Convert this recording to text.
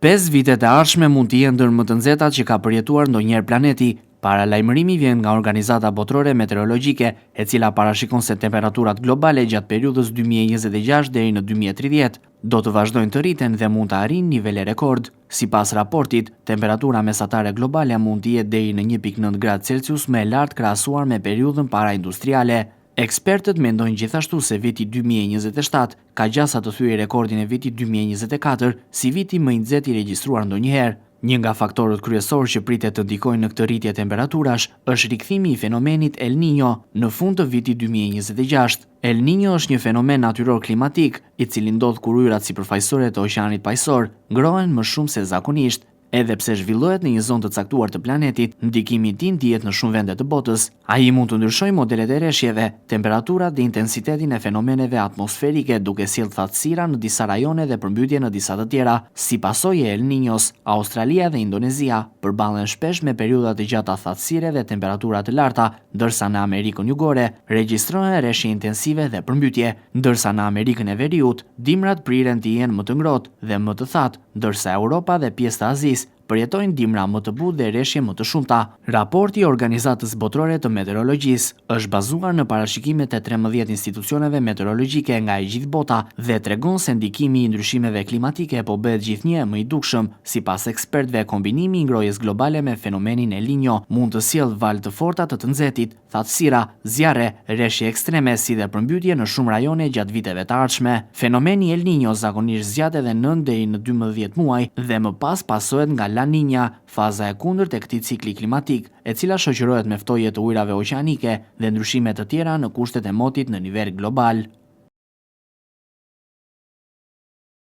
5 vitet e ardhshme mund të jenë ndër më të nxehtat që ka përjetuar ndonjëherë planeti. Paralajmërimi vjen nga Organizata Botërore Meteorologjike, e cila parashikon se temperaturat globale gjatë periudhës 2026 deri në 2030 do të vazhdojnë të rriten dhe mund të arrijnë nivele rekord. Sipas raportit, temperatura mesatare globale mund të jetë deri në 1.9 gradë Celsius më e lartë krahasuar me periudhën paraindustriale. Ekspertët mendojnë gjithashtu se viti 2027 ka gjasa të thyejë rekordin e vitit 2024 si viti më i nxehtë i regjistruar ndonjëherë. Një nga faktorët kryesorë që pritet të ndikojnë në këtë rritje temperaturash është rikthimi i fenomenit El Niño në fund të vitit 2026. El Niño është një fenomen natyror klimatik, i cili ndodh kur ujërat sipërfaqësore të Oqeanit Paqësor ngrohen më shumë se zakonisht. Edhe pse zhvillohet në një zonë të caktuar të planetit, ndikimi i tij ndihet në shumë vende të botës. Ai mund të ndryshojë modelet e rreshjeve, temperaturat dhe intensitetin e fenomeneve atmosferike, duke sjellë thatësira në disa rajone dhe përmbytje në disa të tjera. Si pasojë e El Niños, Australia dhe Indonezia përballen shpesh me periudha të gjata thatësire dhe temperatura të larta, ndërsa në Amerikën Jugore regjistrohen rreshje intensive dhe përmbytje, ndërsa në Amerikën e Veriut dimrat priren të jenë më të ngrohtë dhe më të thatë, ndërsa Europa dhe pjesë të Azisë përjetojnë dimra më të butë dhe rreshje më të shumta. Raporti i Organizatës Botërore të Meteorologjisë është bazuar në parashikimet e 13 institucioneve meteorologjike nga e gjithë bota dhe tregon se ndikimi i ndryshimeve klimatike po bëhet gjithnjë më i dukshëm. Sipas ekspertëve, kombinimi i ngrohjes globale me fenomenin El Niño mund të sjellë valë të forta të nxehtit, thatësira, zjarre, rreshje ekstreme si dhe përmbytje në shumë rajone gjatë viteve të ardhshme. Fenomeni El Niño zakonisht zgjatet edhe 9 deri në 12 muaj dhe më pas pasohet nga La Niña, faza e kundërt e këtij cikli klimatik, e cila shoqërohet me ftoje të ujrave oqeanike dhe ndryshime të tjera në kushtet e motit në nivel global.